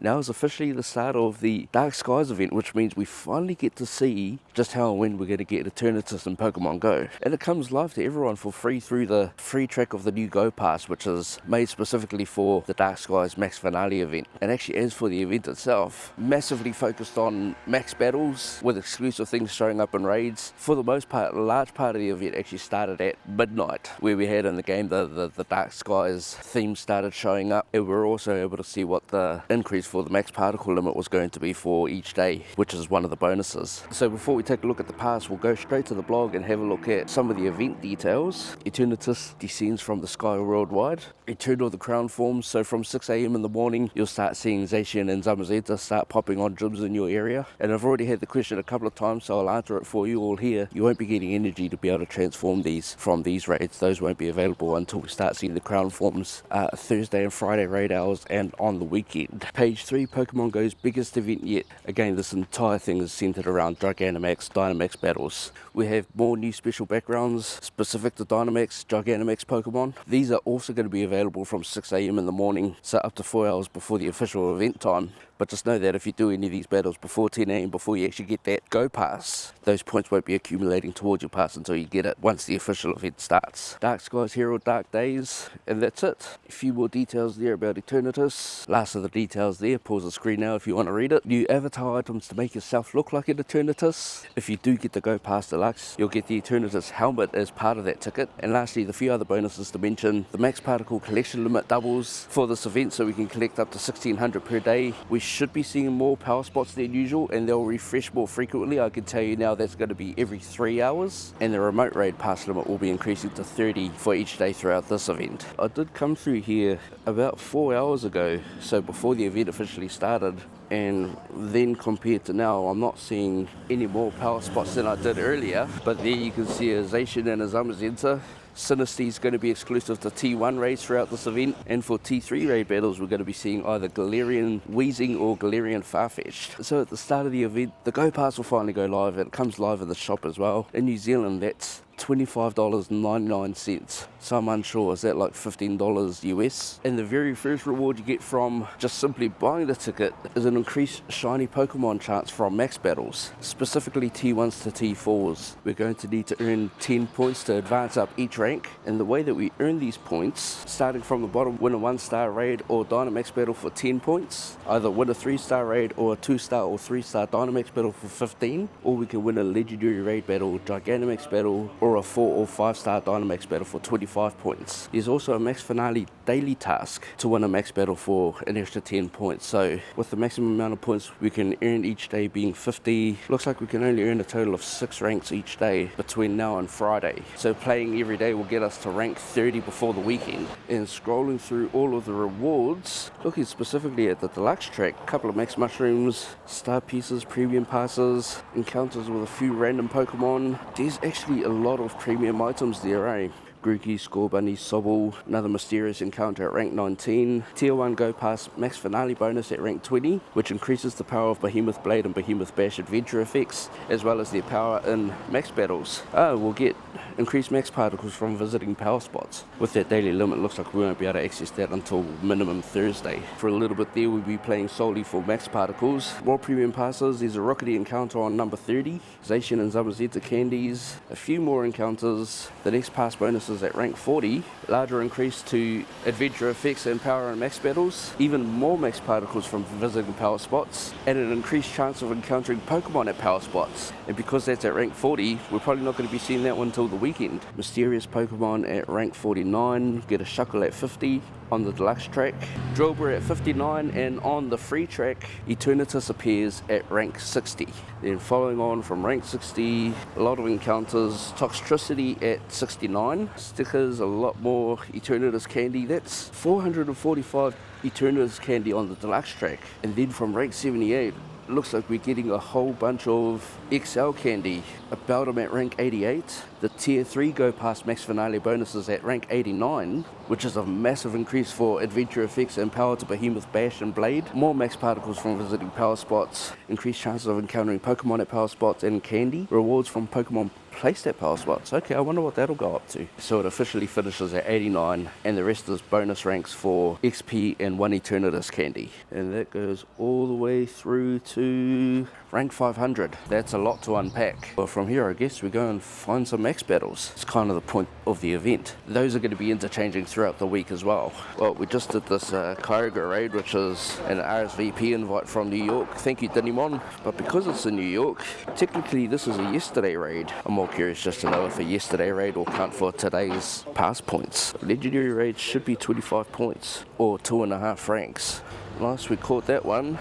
Now is officially the start of the Dark Skies event, which means we finally get to see just how and when we're going to get Eternatus in Pokemon Go. And it comes live to everyone for free through the free track of the new Go Pass, which is made specifically for the Dark Skies Max Finale event. And actually, as for the event itself, massively focused on max battles with exclusive things showing up in raids. For the most part, a large part of the event actually started at midnight, where we had in the game the Dark Skies theme started showing up, and we were also able to see what the increase for the max particle limit was going to be for each day, which is one of the bonuses. So before we take a look at the pass, we'll go straight to the blog and have a look at some of the event details. Eternatus descends from the sky worldwide. Eternal the crown forms, so from 6 AM in the morning, you'll start seeing Zacian and Zamazenta start popping on gyms in your area. And I've already had the question a couple of times, so I'll answer it for you all here. You won't be getting energy to be able to transform these from these raids. Those won't be available until we start seeing the crown forms Thursday and Friday raid hours and on the weekend. Page 3, Pokemon Go's biggest event yet. Again, this entire thing is centered around Gigantamax, Dynamax battles. We have more new special backgrounds specific to Dynamax, Gigantamax Pokemon. These are also going to be available from 6 AM in the morning, so up to 4 hours before the official event time. But just know that if you do any of these battles before 10 AM, before you actually get that Go Pass, those points won't be accumulating towards your pass until you get it once the official event starts. Dark Skies Herald Dark Days, and that's it. A few more details there about Eternatus. Last of the details there, pause the screen now if you want to read it. New avatar items to make yourself look like an Eternatus. If you do get the Go Pass Deluxe, you'll get the Eternatus helmet as part of that ticket. And lastly, the few other bonuses to mention, the max particle collection limit doubles for this event, so we can collect up to 1600 per day. We should be seeing more power spots than usual, and they'll refresh more frequently. I can tell you now that's going to be every 3 hours, and the remote raid pass limit will be increasing to 30 for each day throughout this event. I did come through here about 4 hours ago, so before the event officially started, and then compared to now, I'm not seeing any more power spots than I did earlier. But there you can see a Zacian and a Zamazenta. Sinister is going to be exclusive to T1 raids throughout this event, and for T3 raid battles we're going to be seeing either Galarian Weezing or Galarian Farfetch'd. So at the start of the event, the Go Pass will finally go live, and it comes live in the shop as well. In New Zealand, that's $25.99, so I'm unsure, is that like $15 US? And the very first reward you get from just simply buying the ticket is an increased shiny Pokemon chance from max battles, specifically T1s to T4s. We're going to need to earn 10 points to advance up each rank, and the way that we earn these points, starting from the bottom, win a 1-star raid or Dynamax battle for 10 points, either win a 3-star raid or a 2-star or 3-star Dynamax battle for 15, or we can win a legendary raid battle, Gigantamax battle, or a 4 or 5-star Dynamax battle for 25 points. There's also a max finale daily task to win a max battle for an extra 10 points. So with the maximum amount of points we can earn each day being 50, looks like we can only earn a total of 6 ranks each day between now and Friday. So playing every day will get us to rank 30 before the weekend. And scrolling through all of the rewards, looking specifically at the deluxe track, a couple of max mushrooms, star pieces, premium passes, encounters with a few random Pokemon. There's actually a lot of premium items there, eh? Grookey, Scorbunny, Sobble, another mysterious encounter at rank 19, Tier 1 Go Pass Max Finale bonus at rank 20, which increases the power of Behemoth Blade and Behemoth Bash adventure effects, as well as their power in max battles. We'll get increased max particles from visiting power spots. With that daily limit, looks like we won't be able to access that until minimum Thursday. For a little bit there, we'll be playing solely for max particles. More premium passes, there's a Rockety encounter on number 30, Zacian and Zamazenta candies, a few more encounters, the next pass bonus is at rank 40, larger increase to adventure effects and power and max battles, even more max particles from visiting power spots, and an increased chance of encountering Pokemon at power spots. And because that's at rank 40, we're probably not going to be seeing that one until the weekend. Mysterious Pokemon at rank 49, get a Shuckle at 50 on the deluxe track, Drillbur at 59, and on the free track, Eternatus appears at rank 60. Then following on from rank 60, a lot of encounters, Toxtricity at 69, stickers, a lot more Eternatus candy, that's 445 Eternatus candy on the deluxe track. And then from rank 78, looks like we're getting a whole bunch of XL candy. About them at rank 88, the tier 3 Go Pass Max Finale bonuses at rank 89, which is a massive increase for Adventure Effects and Power to Behemoth Bash and Blade. More max particles from visiting power spots, increased chances of encountering Pokemon at power spots, and candy. Rewards from Pokemon placed at power spots. Okay, I wonder what that'll go up to. So it officially finishes at 89, and the rest is bonus ranks for XP and 1 Eternatus candy. And that goes all the way through to rank 500. That's a lot to unpack. But from here, I guess we go and find some max battles. It's kind of the point of the event. Those are going to be interchanging throughout the week as well. Well, we just did this Kyogre raid, which is an RSVP invite from New York. Thank you, Dinimon. But because it's in New York, technically this is a yesterday raid. I'm more curious just to know if a yesterday raid will count for today's pass points. Legendary raid should be 25 points or 2.5 ranks. Nice, we caught that one.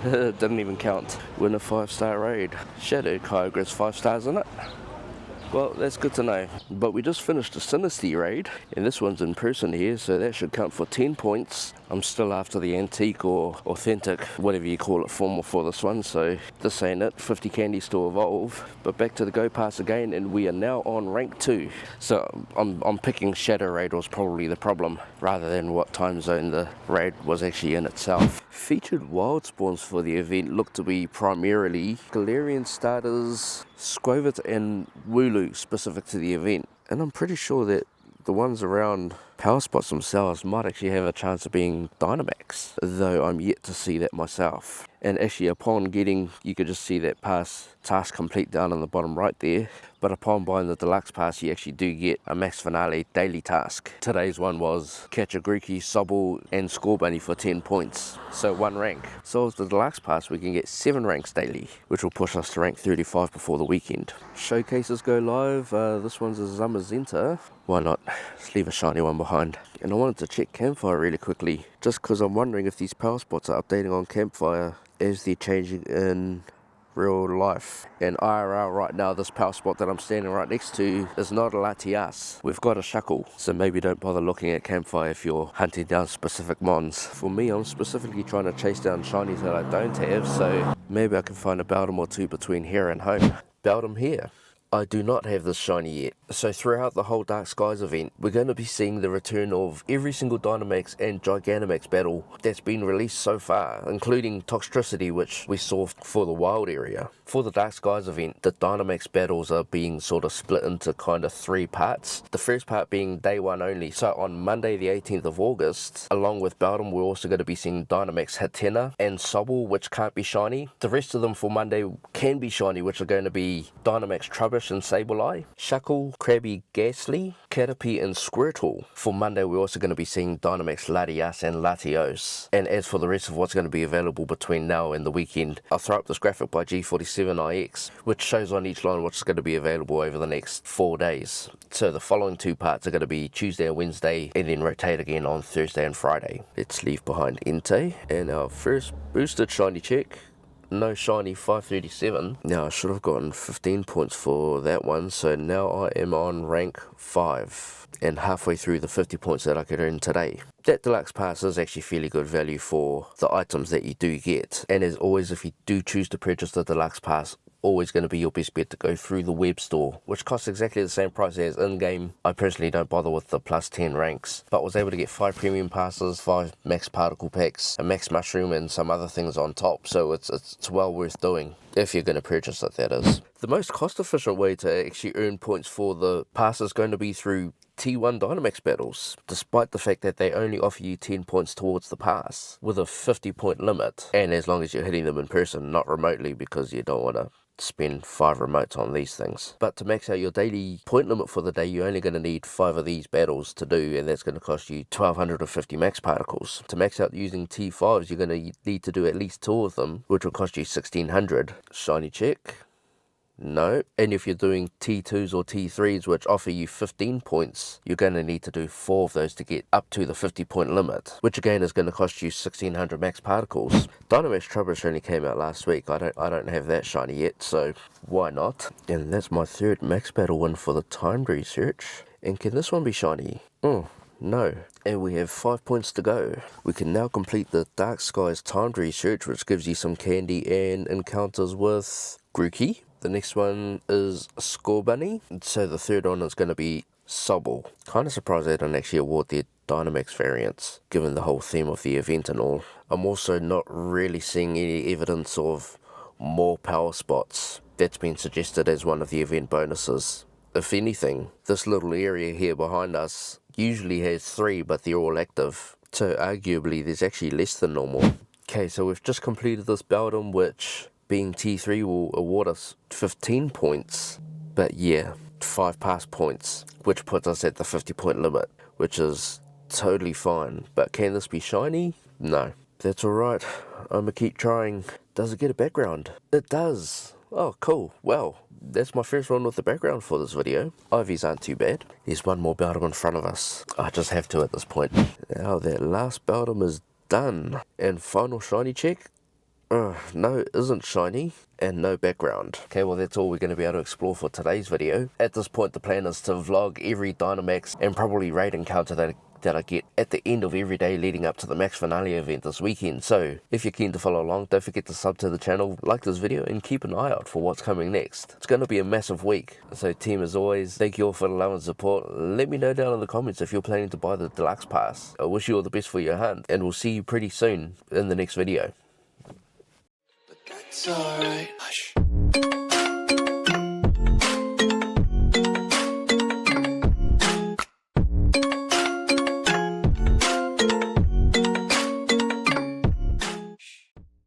Didn't even count. Win a 5-star raid. Shadow Kyogre's 5 stars in it. Well, that's good to know. But we just finished a Sinistee raid, and this one's in person here, so that should count for 10 points. I'm still after the antique or authentic, whatever you call it, formal for this one, so this ain't it. 50 candies to evolve. But back to the Go Pass again, and we are now on rank 2. So I'm picking Shadow Raid was probably the problem, rather than what time zone the raid was actually in itself. Featured wild spawns for the event look to be primarily Galarian starters, Squavit and Wooloo specific to the event. And I'm pretty sure that the ones around power spots themselves might actually have a chance of being Dynamax, though I'm yet to see that myself. And actually upon getting, you could just see that pass task complete down on the bottom right there, but upon buying the deluxe pass you actually do get a max finale daily task. Today's one was catch a Grookey, Sobble and Scorbunny for 10 points, so 1 rank. So with the deluxe pass we can get 7 ranks daily, which will push us to rank 35 before the weekend. Showcases go live. This one's a Zamazenta. Why not? Let's leave a shiny one behind. And I wanted to check Campfire really quickly, just because I'm wondering if these power spots are updating on Campfire as they're changing in real life. And IRL right now, this power spot that I'm standing right next to is not a Latias. We've got a Shuckle, so maybe don't bother looking at Campfire if you're hunting down specific mons. For me, I'm specifically trying to chase down shinies that I don't have, so maybe I can find a Beldum or two between here and home. Beldum here. I do not have this shiny yet. So throughout the whole Dark Skies event, we're going to be seeing the return of every single Dynamax and Gigantamax battle that's been released so far, including Toxtricity, which we saw for the wild area. For the Dark Skies event, the Dynamax battles are being sort of split into kind of 3 parts. The first part being day 1 only. So on Monday the 18th of August, along with Beldum, we're also going to be seeing Dynamax Hatena and Sobble, which can't be shiny. The rest of them for Monday can be shiny, which are going to be Dynamax Trubbish and Sableye, Shuckle, Krabby, Ghastly, Caterpie and Squirtle. For Monday we're also going to be seeing Dynamax Latias and Latios. And as for the rest of what's going to be available between now and the weekend, I'll throw up this graphic by G47IX, which shows on each line what's going to be available over the next 4 days. So the following 2 parts are going to be Tuesday and Wednesday, and then rotate again on Thursday and Friday. Let's leave behind Entei, and our first boosted shiny check. No shiny 537. Now I should have gotten 15 points for that one, so now I am on rank 5 and halfway through the 50 points that I could earn today. That deluxe pass is actually fairly good value for the items that you do get, and as always, if you do choose to purchase the deluxe pass, always going to be your best bet to go through the web store, which costs exactly the same price as in-game. I personally don't bother with the plus 10 ranks, but was able to get 5 premium passes, 5 max particle packs, a max mushroom and some other things on top, so it's well worth doing if you're going to purchase it, that is. The most cost efficient way to actually earn points for the pass is going to be through T1 Dynamax battles, despite the fact that they only offer you 10 points towards the pass, with a 50 point limit, and as long as you're hitting them in person, not remotely, because you don't want to spend 5 remotes on these things. But to max out your daily point limit for the day, you're only going to need 5 of these battles to do, and that's going to cost you 1250 max particles. To max out using T5s, you're going to need to do at least 2 of them, which will cost you 1600. Shiny check. No. And if you're doing T2s or T3s, which offer you 15 points, you're going to need to do 4 of those to get up to the 50 point limit, which again is going to cost you 1600 max particles. Dynamax Trubbish only came out last week. I don't have that shiny yet, so why not? And that's my 3rd max battle win for the timed research. And can this one be shiny? No. And we have 5 points to go. We can now complete the Dark Skies timed research, which gives you some candy and encounters with Grookey. The next one is Scorbunny, so the 3rd one is going to be Sobble. Kind of surprised they don't actually award their Dynamax variants, given the whole theme of the event and all. I'm also not really seeing any evidence of more power spots that's been suggested as one of the event bonuses. If anything, this little area here behind us usually has 3, but they're all active, so arguably there's actually less than normal. Okay, so we've just completed this Beldum, which being T3 will award us 15 points, but yeah, 5 pass points, which puts us at the 50 point limit, which is totally fine. But can this be shiny? No. That's alright, I'ma keep trying. Does it get a background? It does. Oh, cool. Well, that's my first one with the background for this video. Ivies aren't too bad. There's one more Beldum in front of us. I just have to at this point. Now that last Beldum is done. And final shiny check? No, it isn't shiny, and no background. Okay, well that's all we're going to be able to explore for today's video. At this point the plan is to vlog every Dynamax and probably raid encounter that I get at the end of every day leading up to the max finale event this weekend. So if you're keen to follow along, don't forget to sub to the channel, like this video, and keep an eye out for what's coming next. It's going to be a massive week. So team, as always, thank you all for the love and support. Let me know down in the comments if you're planning to buy the deluxe pass. I wish you all the best for your hunt, and we'll see you pretty soon in the next video. It's alright. Hush.